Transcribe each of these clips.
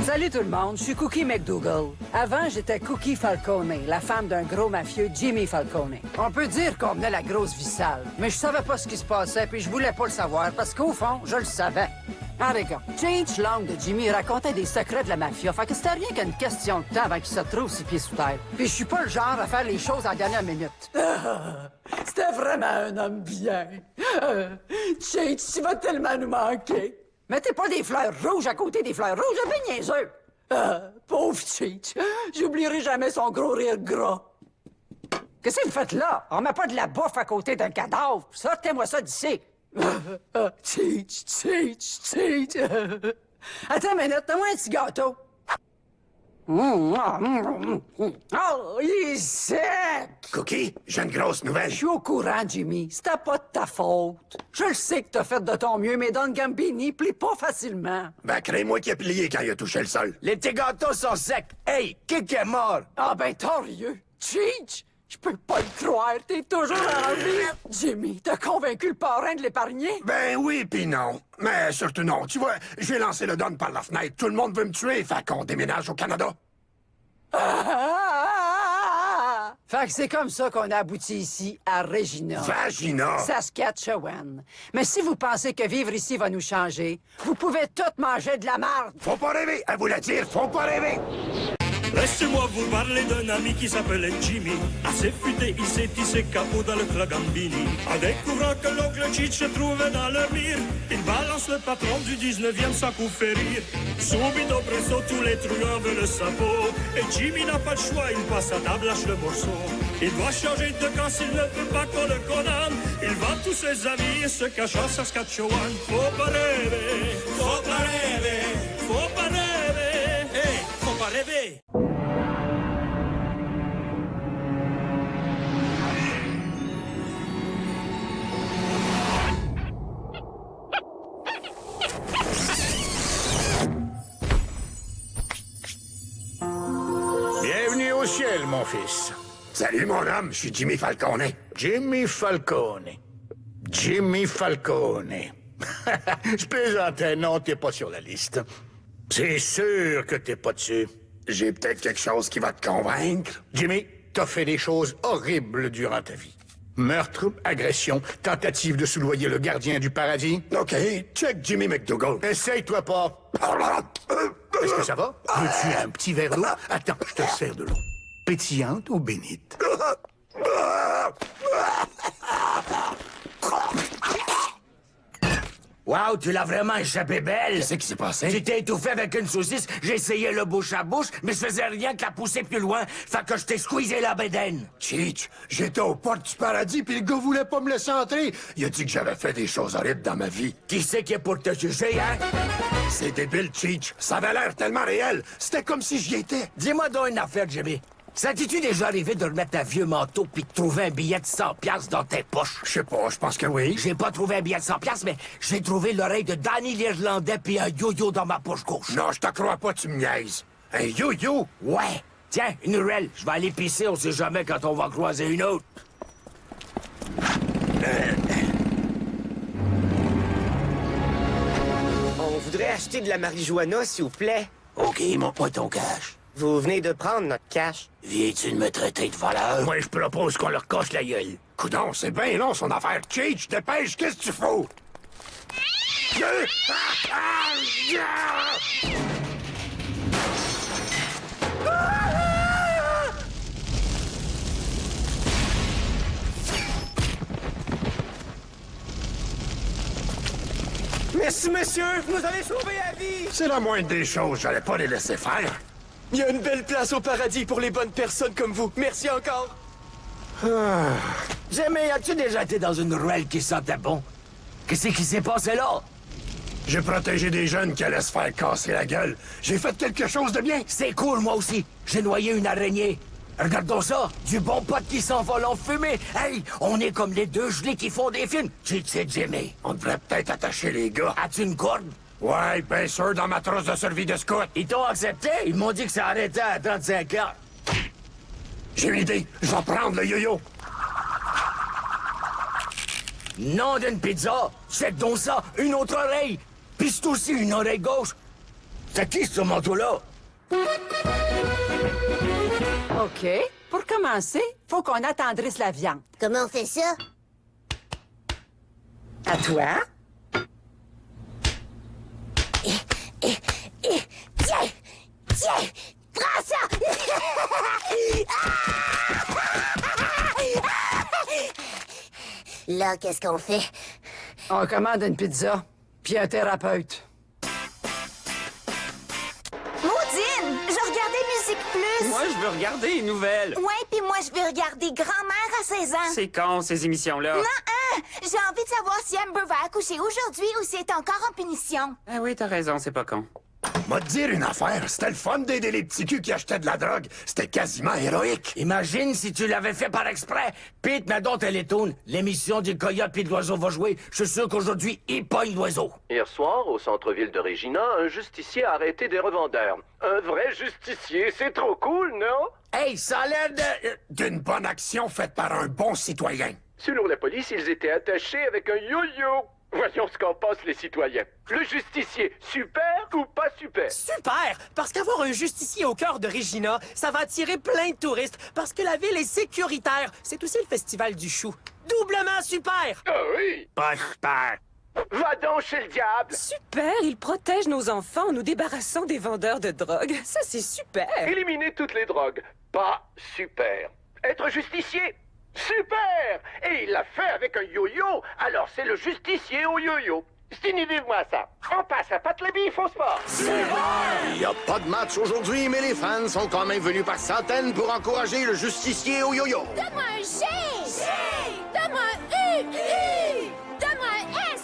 Salut tout le monde, je suis Cookie McDougal. Avant, j'étais Cookie Falcone, la femme d'un gros mafieux, Jimmy Falcone. On peut dire qu'on menait la grosse vie sale, mais je savais pas ce qui se passait, puis je voulais pas le savoir, parce qu'au fond, je le savais. En regarde, Change Long de Jimmy racontait des secrets de la mafia, fait que c'était rien qu'une question de temps avant qu'il se retrouve six pieds sous terre. Puis je suis pas le genre à faire les choses à la dernière minute. C'était vraiment un homme bien. Change, tu vas tellement nous manquer. Mettez pas des fleurs rouges à côté des fleurs rouges, c'est bien niaiseux. Pauvre Cheech. J'oublierai jamais son gros rire gras. Qu'est-ce que vous faites là? On met pas de la bouffe à côté d'un cadavre. Sortez-moi ça d'ici. Cheech. Attends une minute, donne-moi un petit gâteau. Oh, il est sec! Cookie, j'ai une grosse nouvelle. Je suis au courant, Jimmy. C'était pas de ta faute. Je le sais que t'as fait de ton mieux, mais Don Gambini plie pas facilement. Ben, crée-moi qui a plié quand il a touché le sol. Les petits gâteaux sont secs. Hey, qui est mort? Ah ben, torieux. Cheech! Je peux pas le croire, t'es toujours en vie. Jimmy, t'as convaincu le parrain de l'épargner? Ben oui, pis non. Mais surtout non. Tu vois, j'ai lancé le Don par la fenêtre. Tout le monde veut me tuer, fait qu'on déménage au Canada. Fait que c'est comme ça qu'on a abouti ici, à Regina. Vagina! Saskatchewan. Mais si vous pensez que vivre ici va nous changer, vous pouvez toutes manger de la marde. Faut pas rêver! À vous le dire, faut pas rêver! Laissez-moi vous parler d'un ami qui s'appelait Jimmy. Assez futé, il s'est tissé capot dans le club Gambini. En découvrant que l'oncle Cheech se trouvait dans le mire, il balance le patron du 19e sans coup férir. Subito presto, tous les truands veulent le sabot. Et Jimmy n'a pas de choix, il passe à table, lâche le morceau. Il doit changer de camp s'il ne veut pas qu'on le condamne. Il vend tous ses amis et se cache en Saskatchewan. Faut pas rêver, faut pas rêver, faut pas rêver, hey, faut pas rêver. Bienvenue au ciel, mon fils. Salut, mon homme, je suis Jimmy Falcone. Jimmy Falcone. Jimmy Falcone. Je plaisantais, non, t'es pas sur la liste. C'est sûr que t'es pas dessus. J'ai peut-être quelque chose qui va te convaincre. Jimmy, t'as fait des choses horribles durant ta vie. Meurtre, agression, tentative de soudoyer le gardien du paradis. OK, check Jimmy McDougal. Essaye-toi pas. Est-ce que ça va? Veux-tu un petit verre d'eau? Attends, je te sers de l'eau. Pétillante ou bénite? Wow, tu l'as vraiment échappé belle! Qu'est-ce qui s'est passé? Tu t'es étouffé avec une saucisse, j'ai essayé le bouche à bouche, mais ça faisait rien que la pousser plus loin, fait que je t'ai squeezé la bédaine. Cheech, j'étais aux portes du paradis, puis le gars voulait pas me laisser entrer. Il a dit que j'avais fait des choses horribles dans ma vie. Qui c'est qui est pour te juger, hein? C'est débile, Cheech. Ça avait l'air tellement réel. C'était comme si j'y étais. Dis-moi donc une affaire, Jimmy. Ça t'es-tu déjà arrivé de remettre un vieux manteau puis de trouver un billet de 100 piastres dans tes poches? Je sais pas, je pense que oui. J'ai pas trouvé un billet de 100 piastres, mais j'ai trouvé l'oreille de Danny l'Irlandais puis un yo-yo dans ma poche gauche. Non, je te crois pas, tu me niaises. Un yo-yo? Ouais. Tiens, une ruelle. Je vais aller pisser, on sait jamais quand on va croiser une autre. On voudrait acheter de la marijuana, s'il vous plaît. OK, montre-moi ton cash. Vous venez de prendre notre cash. Viens-tu de me traiter de voleur? Moi, je propose qu'on leur casse la gueule. Coudon, c'est bien long, son affaire. Cheech, dépêche, qu'est-ce que tu fous? Merci, monsieur. Vous nous avez sauvé la vie. C'est la moindre des choses, j'allais pas les laisser faire. Il y a une belle place au paradis pour les bonnes personnes comme vous. Merci encore. Jimmy, as-tu déjà été dans une ruelle qui sentait bon? Qu'est-ce qui s'est passé là? J'ai protégé des jeunes qui allaient se faire casser la gueule. J'ai fait quelque chose de bien. C'est cool, moi aussi. J'ai noyé une araignée. Regardons ça, du bon pote qui s'envole en fumée. Hey, on est comme les deux gelés qui font des films. Cheech et Jimmy. On devrait peut-être attacher les gars. As-tu une corde? Ouais, bien sûr, dans ma trousse de survie de scout. Ils t'ont accepté? Ils m'ont dit que ça arrêtait à 35 heures. J'ai une idée. Je vais prendre le yo-yo. Nom d'une pizza. Check donc ça, une autre oreille. Puis c'est aussi une oreille gauche. C'est qui ce manteau-là? OK. Pour commencer, faut qu'on attendrisse la viande. Comment on fait ça? À toi. Tiens! Tiens! Prends ça! Là, qu'est-ce qu'on fait? On commande une pizza, puis un thérapeute. Maudine! Je regardais Musique Plus! Moi, je veux regarder les nouvelles. Ouais, puis moi, je veux regarder Grand-mère à 16 ans. C'est con, ces émissions-là. Non, j'ai envie de savoir si Amber va accoucher aujourd'hui ou si elle est encore en punition. Ah oui, t'as raison, c'est pas con. M'a te dire une affaire, c'était le fun d'aider les petits culs qui achetaient de la drogue. C'était quasiment héroïque. Imagine si tu l'avais fait par exprès. Pete, mais donc Télétoon, l'émission du coyote puis de l'oiseau va jouer. Je suis sûr qu'aujourd'hui, il pogne l'oiseau. Hier soir, au centre-ville de Regina, un justicier a arrêté des revendeurs. Un vrai justicier, c'est trop cool, non? Hey, ça a l'air de... D'une bonne action faite par un bon citoyen. Selon la police, ils étaient attachés avec un yo-yo. Voyons ce qu'en pensent les citoyens. Le justicier, super ou pas super? Super! Parce qu'avoir un justicier au cœur de Regina, ça va attirer plein de touristes. Parce que la ville est sécuritaire. C'est aussi le festival du chou. Doublement super! Ah oui! Pas super. Va donc chez le diable! Super, il protège nos enfants en nous débarrassant des vendeurs de drogue. Ça, c'est super. Éliminer toutes les drogues. Pas super. Être justicier. Super! Et il l'a fait avec un yo-yo, alors c'est le justicier au yo-yo. Signez-moi ça. On passe à Pat Labif au sport. Il n'y a pas de match aujourd'hui, mais les fans sont quand même venus par centaines pour encourager le justicier au yo-yo. Donne-moi un G! G! Donne-moi un U! U! Donne-moi un S!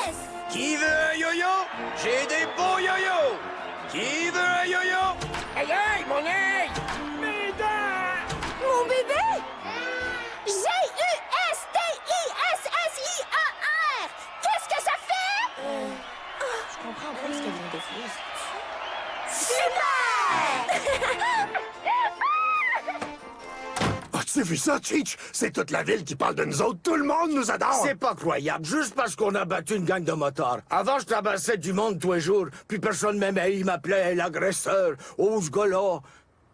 S! Qui veut un yo-yo? J'ai des beaux yo-yo! Qui veut un yo-yo? Aïe, aïe, mon œil! Mon bébé? G-U-S-T-I-S-S-I-A-R! Qu'est-ce que ça fait? Je comprends pas ce qu'elle vient de faire. Super! As-tu vu ça, Cheech? C'est toute la ville qui parle de nous autres. Tout le monde nous adore. C'est pas croyable, juste parce qu'on a battu une gang de motards. Avant, je tabassais du monde tous les jours, puis personne m'aimait. Il m'appelait l'agresseur. Oh, ce gars-là.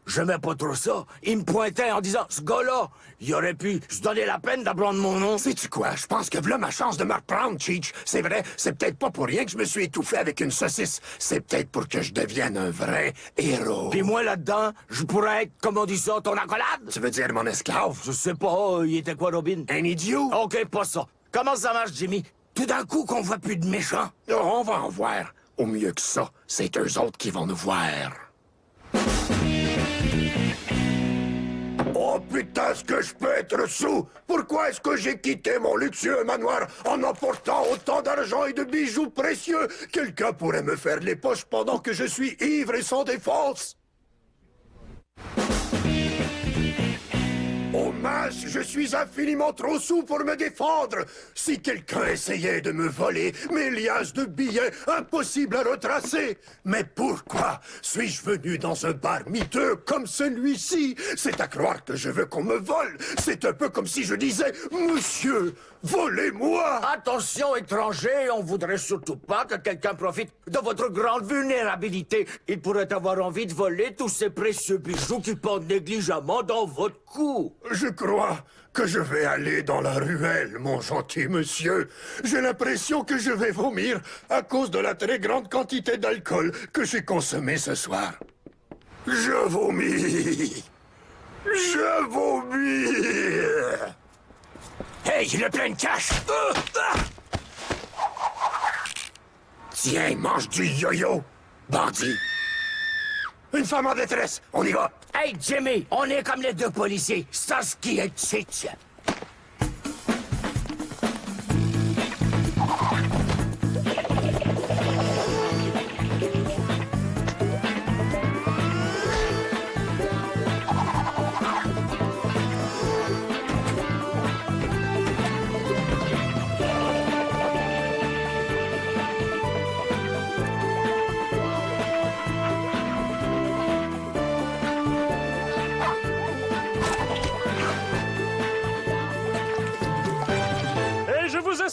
J'aimais pas trop ça. Il me pointait en disant, ce gars-là, il aurait pu se donner la peine d'apprendre mon nom. Sais-tu quoi? Je pense que voilà ma chance de me reprendre, Cheech. C'est vrai, c'est peut-être pas pour rien que je me suis étouffé avec une saucisse. C'est peut-être pour que je devienne un vrai héros. Puis moi, là-dedans, je pourrais être, comme on dit ça, ton accolade? Tu veux dire mon esclave? Je sais pas, il était quoi, Robin? Un idiot? OK, pas ça. Comment ça marche, Jimmy? Tout d'un coup qu'on voit plus de méchants? Oh, on va en voir. Au mieux que ça, c'est eux autres qui vont nous voir. Oh putain, est-ce que je peux être sous? Pourquoi est-ce que j'ai quitté mon luxueux manoir en emportant autant d'argent et de bijoux précieux? Quelqu'un pourrait me faire les poches pendant que je suis ivre et sans défense. Oh mince, je suis infiniment trop sous pour me défendre. Si quelqu'un essayait de me voler mes liasses de billets, impossible à retracer. Mais pourquoi suis-je venu dans un bar miteux comme celui-ci? C'est à croire que je veux qu'on me vole. C'est un peu comme si je disais, monsieur, volez-moi. Attention, étranger, on voudrait surtout pas que quelqu'un profite de votre grande vulnérabilité. Il pourrait avoir envie de voler tous ces précieux bijoux qui pendent négligemment dans votre cou. Je crois que je vais aller dans la ruelle, mon gentil monsieur. J'ai l'impression que je vais vomir à cause de la très grande quantité d'alcool que j'ai consommé ce soir. Je vomis. Je vomis. Hey, il est plein de cash! Tiens, mange du yo-yo, bandit. Une femme en détresse, on y va. Hey, Jimmy, on est comme les deux policiers. Starsky et Cheech.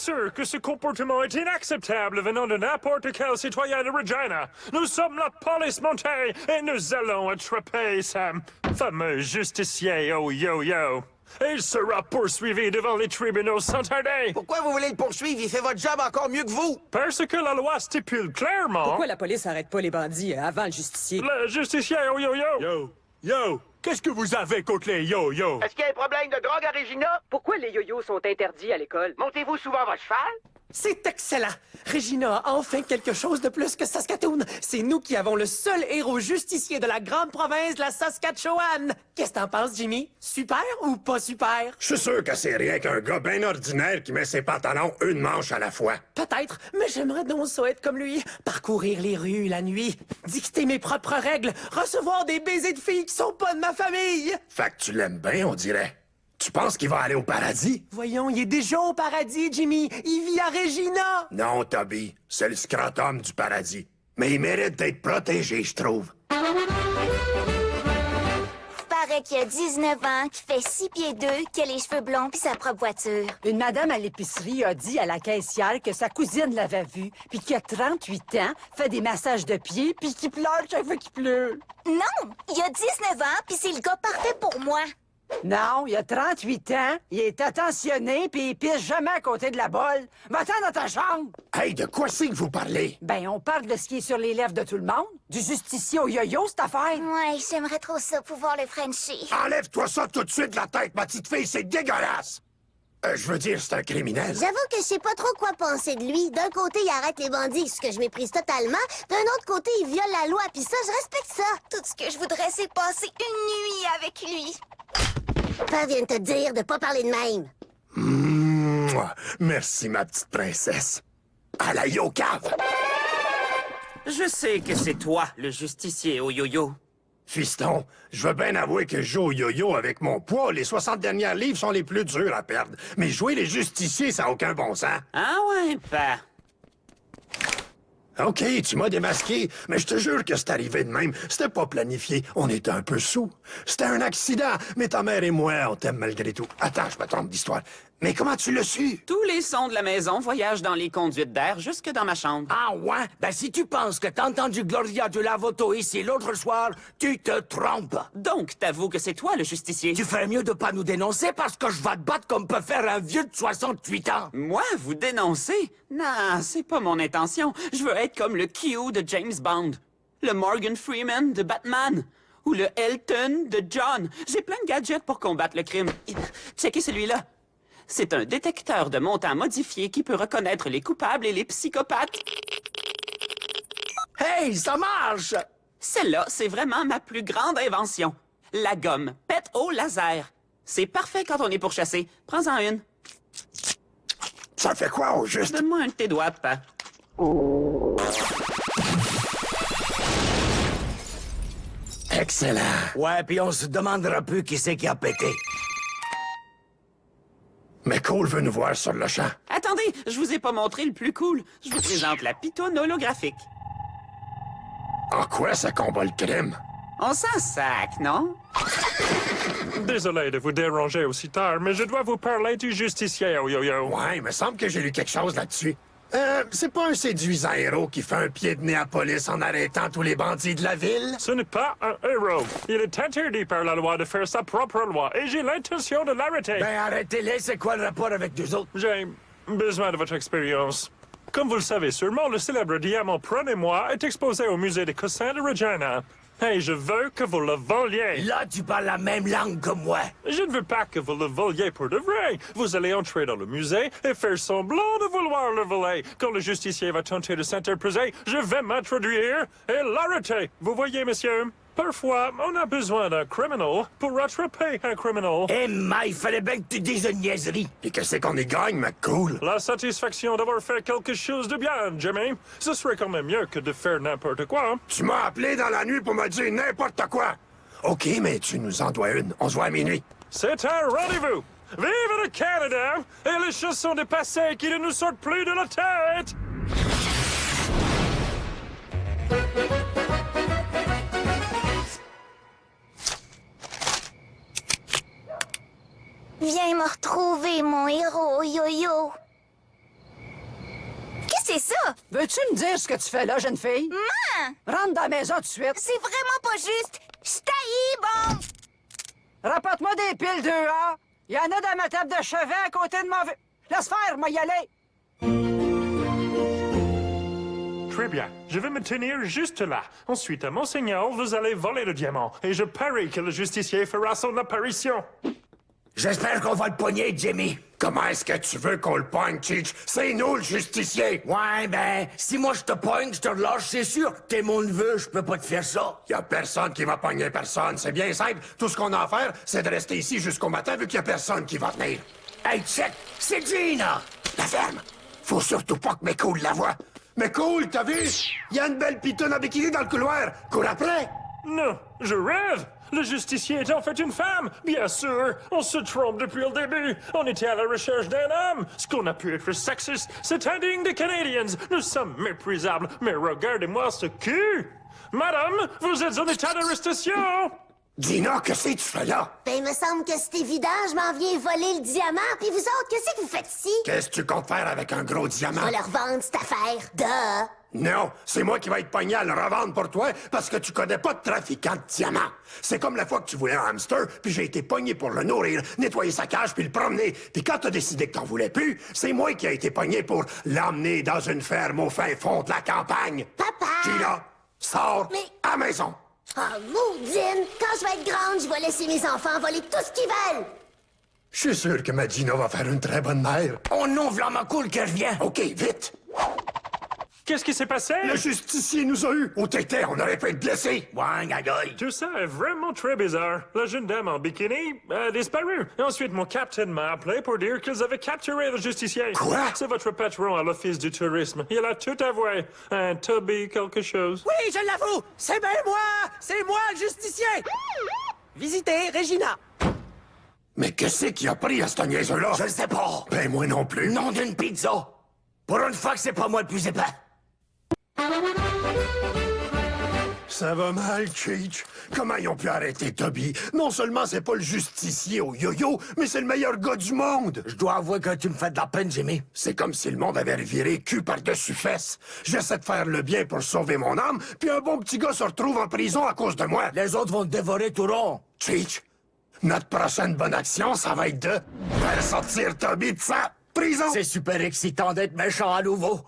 sûr que ce comportement est inacceptable venant de n'importe quel citoyen de Regina. Nous sommes la police montée et nous allons attraper ce fameux justicier au yo-yo. Il sera poursuivi devant les tribunaux sans tarder. Pourquoi vous voulez le poursuivre? Il fait votre job encore mieux que vous. Parce que la loi stipule clairement... Pourquoi la police arrête pas les bandits avant le justicier? Le justicier au yo-yo. Yo, qu'est-ce que vous avez contre les yo-yo? Est-ce qu'il y a un problème de drogue à Regina? Pourquoi les yo-yo sont interdits à l'école? Montez-vous souvent votre cheval? C'est excellent! Regina a enfin quelque chose de plus que Saskatoon. C'est nous qui avons le seul héros justicier de la grande province de la Saskatchewan. Qu'est-ce que t'en penses, Jimmy? Super ou pas super? Je suis sûr que c'est rien qu'un gars bien ordinaire qui met ses pantalons une manche à la fois. Peut-être, mais j'aimerais donc ça être comme lui. Parcourir les rues la nuit, dicter mes propres règles, recevoir des baisers de filles qui sont pas de ma famille. Fait que tu l'aimes bien, on dirait. Tu penses qu'il va aller au paradis? Voyons, il est déjà au paradis, Jimmy. Il vit à Regina. Non, Toby, c'est le scrotum du paradis. Mais il mérite d'être protégé, je trouve. Paraît qu'il a 19 ans, qu'il fait 6 pieds 2, qu'il a les cheveux blonds puis sa propre voiture. Une madame à l'épicerie a dit à la caissière que sa cousine l'avait vu, puis qu'il a 38 ans, fait des massages de pieds, puis qu'il pleure chaque fois qu'il pleure. Non, il a 19 ans puis c'est le gars parfait pour moi. Non, il a 38 ans, il est attentionné, puis il pisse jamais à côté de la bolle. Va-t'en dans ta chambre! Hey, de quoi c'est que vous parlez? Ben, on parle de ce qui est sur les lèvres de tout le monde. Du justicier au yo-yo, cette affaire. Ouais, j'aimerais trop ça, pouvoir le frencher. Enlève-toi ça tout de suite de la tête, ma petite fille, c'est dégueulasse! Je veux dire, c'est un criminel. J'avoue que je sais pas trop quoi penser de lui. D'un côté, il arrête les bandits, ce que je méprise totalement. D'un autre côté, il viole la loi, puis ça, je respecte ça. Tout ce que je voudrais, c'est passer une nuit avec lui. Papa vient de te dire de pas parler de même. Mouah. Merci, ma petite princesse. À la yo-cave! Je sais que c'est toi, le justicier au yo-yo. Fiston, je veux bien avouer que je joue au yo-yo avec mon poids. Les 60 dernières livres sont les plus durs à perdre. Mais jouer les justiciers, ça n'a aucun bon sens. Ah ouais, pas. OK, tu m'as démasqué, mais je te jure que c'est arrivé de même. C'était pas planifié. On était un peu sous. C'était un accident, mais ta mère et moi, on t'aime malgré tout. Attends, je me trompe d'histoire. Mais comment tu l'as su? Tous les sons de la maison voyagent dans les conduites d'air jusque dans ma chambre. Ah ouais? Ben si tu penses que t'as entendu Gloria de Lavoto ici l'autre soir, tu te trompes. Donc, t'avoues que c'est toi le justicier. Tu ferais mieux de pas nous dénoncer parce que je vais te battre comme peut faire un vieux de 68 ans. Moi, vous dénoncer? Non, c'est pas mon intention. Je veux être comme le Q de James Bond, le Morgan Freeman de Batman, ou le Elton de John. J'ai plein de gadgets pour combattre le crime. Checkez celui-là. C'est un détecteur de montant modifié qui peut reconnaître les coupables et les psychopathes. Hey, ça marche! Celle-là, c'est vraiment ma plus grande invention. La gomme pète au laser. C'est parfait quand on est pourchassé. Prends-en une. Ça fait quoi au juste? Donne-moi un de tes doigts, papa. Excellent. Ouais, puis on se demandera plus qui c'est qui a pété. Mais Cole veut nous voir sur le champ. Attendez, je vous ai pas montré le plus cool. Je vous présente la pitonne holographique. En quoi ça combat le crime? On s'en sac, non? Désolé de vous déranger aussi tard, mais je dois vous parler du justicier au yo-yo. Ouais, il me semble que j'ai lu quelque chose là-dessus. C'est pas un séduisant héros qui fait un pied de nez à police en arrêtant tous les bandits de la ville? Ce n'est pas un héros. Il est interdit par la loi de faire sa propre loi, et j'ai l'intention de l'arrêter. Ben arrêtez-les, c'est quoi le rapport avec nous autres? J'ai besoin de votre expérience. Comme vous le savez sûrement, le célèbre diamant Prenez-moi est exposé au musée des Cossins de Regina. Et je veux que vous le voliez. Là, tu parles la même langue que moi. Je ne veux pas que vous le voliez pour de vrai. Vous allez entrer dans le musée et faire semblant de vouloir le voler. Quand le justicier va tenter de s'interposer, je vais m'introduire et l'arrêter. Vous voyez, monsieur? Parfois, on a besoin d'un criminel pour rattraper un criminel. Eh, il fallait bien que tu dises une niaiserie. Puis que c'est qu'on y gagne, McCool? La satisfaction d'avoir fait quelque chose de bien, Jimmy. Ce serait quand même mieux que de faire n'importe quoi. Tu m'as appelé dans la nuit pour me dire n'importe quoi. OK, mais tu nous en dois une. On se voit à minuit. C'est un rendez-vous. Vive le Canada et les chansons de passé qui ne nous sortent plus de la tête. Viens me retrouver, mon héros, yo-yo. c'est ça! Veux-tu me dire ce que tu fais là, jeune fille? Rentre dans la maison tout de suite. C'est vraiment pas juste! Je taillis, bon! Rapporte-moi des piles 2A. Il y en a dans ma table de chevet à côté de mon... Laisse faire, moi y aller. Très bien. Je vais me tenir juste là. Ensuite, à mon signal, vous allez voler le diamant. Et je parie que le justicier fera son apparition. J'espère qu'on va le pogner, Jimmy. Comment est-ce que tu veux qu'on le pogne, Cheech? C'est nous, le justicier! Ouais, ben, si moi je te pogne, je te relâche, c'est sûr. T'es mon neveu, je peux pas te faire ça. Y a personne qui va pogner personne. C'est bien simple. Tout ce qu'on a à faire, c'est de rester ici jusqu'au matin vu qu'il y a personne qui va venir. Hey, check, c'est Gina! La ferme! Faut surtout pas que McCool la voie. McCool, t'as vu? Y a une belle pitonne en bikini dans le couloir. Cours après! Non, je rêve. Le justicier est en fait une femme. Bien sûr, on se trompe depuis le début. On était à la recherche d'un homme. Ce qu'on a pu être sexiste, c'est indigne des Canadiens. Nous sommes méprisables, mais regardez-moi ce cul. Madame, vous êtes en état d'arrestation. Gina, qu'est-ce que tu fais là? Ben, il me semble que c'est évident, je m'en viens voler le diamant, puis vous autres, qu'est-ce que vous faites ici? Qu'est-ce que tu comptes faire avec un gros Je diamant? vais leur vendre cette affaire. Duh! Non, c'est moi qui vais être pogné à le revendre pour toi parce que tu connais pas de trafiquant de diamants. C'est comme la fois que tu voulais un hamster, puis j'ai été pogné pour le nourrir, nettoyer sa cage puis le promener. Puis quand t'as décidé que t'en voulais plus, c'est moi qui ai été pogné pour l'emmener dans une ferme au fin fond de la campagne. Papa! Gina, sors Mais- à la maison. Oh, maudine! Quand je vais être grande, je vais laisser mes enfants voler tout ce qu'ils veulent! Je suis sûr que ma Gina va faire une très bonne mère. Oh non, v'là ma cool qui revient. OK, vite! Qu'est-ce qui s'est passé? Le justicier nous a eu. Où t'étais? On aurait pu être blessés. Ouais, gagoille. Tout ça est vraiment très bizarre. La jeune dame en bikini a disparu. Et ensuite, mon capitaine m'a appelé pour dire qu'ils avaient capturé le justicier. Quoi? C'est votre patron à l'office du tourisme. Il a tout avoué. Un Toby quelque chose. Oui, je l'avoue! C'est bien moi! C'est moi, le justicier! Visitez Regina. Mais qu'est-ce qu'il a pris à ce niaiseux-là? Je le sais pas. Ben, moi non plus. Nom d'une pizza. Pour une fois que c'est pas moi le plus épais. Ça va mal, Cheech. Comment ils ont pu arrêter Toby? Non seulement c'est pas le justicier au yo-yo, mais c'est le meilleur gars du monde. Je dois avouer que tu me fais de la peine, Jimmy. C'est comme si le monde avait reviré cul par-dessus fesses. J'essaie de faire le bien pour sauver mon âme, puis un bon petit gars se retrouve en prison à cause de moi. Les autres vont te dévorer tout rond. Cheech, notre prochaine bonne action, ça va être de faire sortir Toby de sa prison. C'est super excitant d'être méchant à nouveau.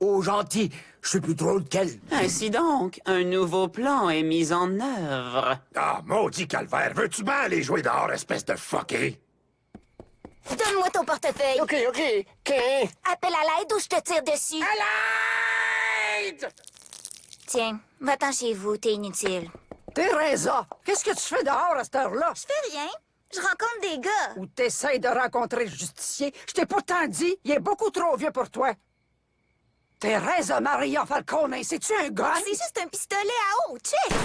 Ou gentil, je sais plus trop lequel. Ainsi donc, un nouveau plan est mis en œuvre. Ah, maudit calvaire, veux-tu bien aller jouer dehors, espèce de fucké? Donne-moi ton portefeuille. OK. Appelle à l'aide ou je te tire dessus. À l'aide! Tiens, va-t'en chez vous, t'es inutile. Teresa, qu'est-ce que tu fais dehors à cette heure-là? Je fais rien. Je rencontre des gars. Ou t'essayes de rencontrer le justicier? Je t'ai pourtant dit, il est beaucoup trop vieux pour toi. Teresa Maria Falcone, c'est-tu un gun? C'est juste un pistolet à eau, check!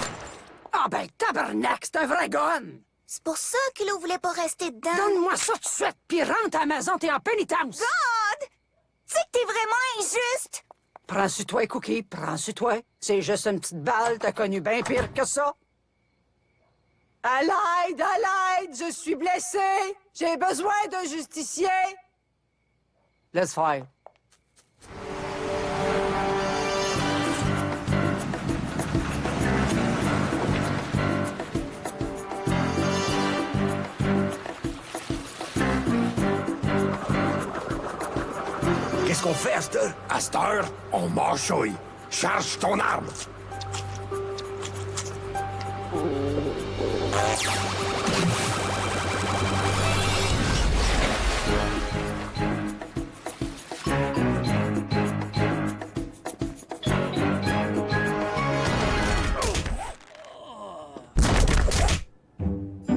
Ah ben, tabarnak, c'est un vrai gun! C'est pour ça que l'eau voulait pas rester dedans. Donne-moi ça tout de suite, puis rentre à la maison, t'es en pénitence! God! Tu sais que t'es vraiment injuste! Prends sur toi, Cookie, prends sur toi. C'est juste une petite balle, t'as connu bien pire que ça. À l'aide, je suis blessé! J'ai besoin d'un justicier! Laisse faire. Qu'est-ce qu'on fait à cette heure? À cette heure, on marchouille. Charge ton arme.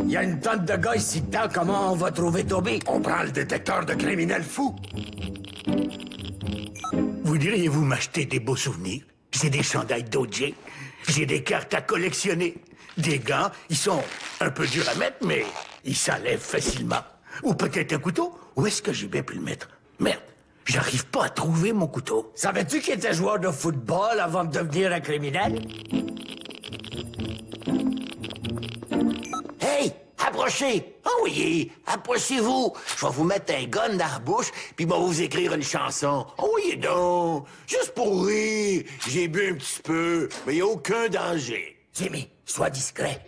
Il y a une tonne de gars ici dedans, comment on va trouver Toby? On prend le détecteur de criminels fous. Voudriez-vous m'acheter des beaux souvenirs? J'ai des chandails d'OJ, j'ai des cartes à collectionner, des gants, ils sont un peu durs à mettre, mais ils s'enlèvent facilement. Ou peut-être un couteau? Où est-ce que j'ai bien pu le mettre? Merde, j'arrive pas à trouver mon couteau. Savais-tu qu'il était joueur de football avant de devenir un criminel? Hey! approchez. Ah oui, approchez-vous. Je vais vous mettre un gun dans la bouche, puis je vais vous écrire une chanson. Ah oui, donc, juste pour rire. J'ai bu un petit peu, mais il n'y a aucun danger. Jimmy, sois discret.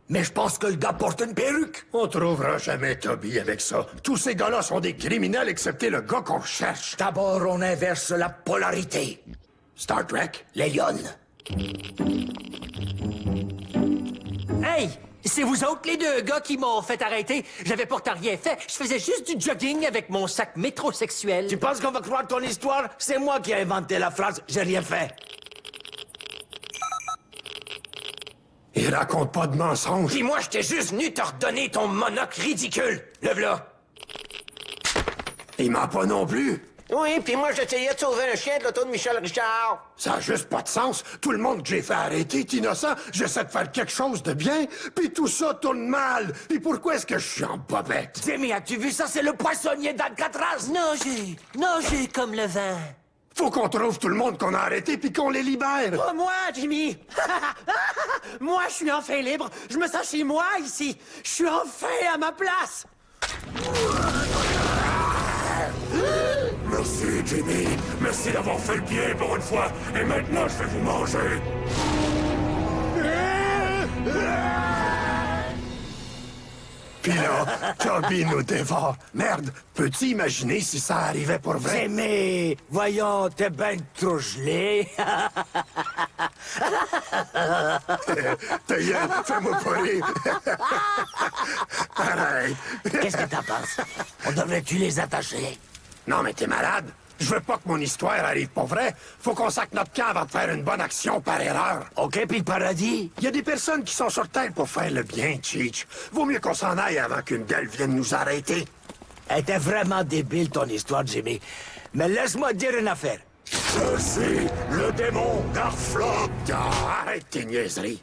Mais je pense que le gars porte une perruque. On trouvera jamais Toby avec ça. Tous ces gars-là sont des criminels, excepté le gars qu'on cherche. D'abord, on inverse la polarité. Star Trek? Les lions. Hey! C'est vous autres, les deux gars, qui m'ont fait arrêter. J'avais pourtant rien fait. Je faisais juste du jogging avec mon sac métrosexuel. Tu penses qu'on va croire ton histoire? C'est moi qui ai inventé la phrase « j'ai rien fait ». Il raconte pas de mensonges. Puis moi, j'étais juste venu te redonner ton monocle ridicule. Le v'là. Il ment pas non plus. Oui, puis moi, j'essayais de sauver un chien de l'auto de Michel Richard. Ça a juste pas de sens. Tout le monde que j'ai fait arrêter est innocent. J'essaie de faire quelque chose de bien, puis tout ça tourne mal. Et pourquoi est-ce que je suis en bobette? Jimmy, as-tu vu ça? C'est le poissonnier d'Alcatraz. Nagez comme le vent. Faut qu'on trouve tout le monde qu'on a arrêté puis qu'on les libère. Pas moi, Jimmy! Moi, je suis enfin libre. Je me sens chez moi, ici. Je suis enfin à ma place. Merci, Jimmy. Merci d'avoir fait le bien pour une fois. Et maintenant, je vais vous manger. Puis là, Toby nous dévore. Merde, peux-tu imaginer si ça arrivait pour vrai? Jimmy, voyons, t'es ben trop gelé. Ta gueule, fais-moi pas rire. Pareil. Qu'est-ce que t'en penses? On devrait-tu les attacher? Non, mais t'es malade. Je veux pas que mon histoire arrive pour vrai. Faut qu'on sac notre camp avant de faire une bonne action par erreur. OK, puis le paradis? Il y a des personnes qui sont sur Terre pour faire le bien, Cheech. Vaut mieux qu'on s'en aille avant qu'une gueule vienne nous arrêter. Elle était vraiment débile, ton histoire, Jimmy. Mais laisse-moi te dire une affaire. Je suis le démon Garflop. Ah, arrête tes niaiseries.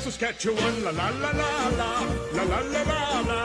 Saskatchewan, la la la la la, la la la la la.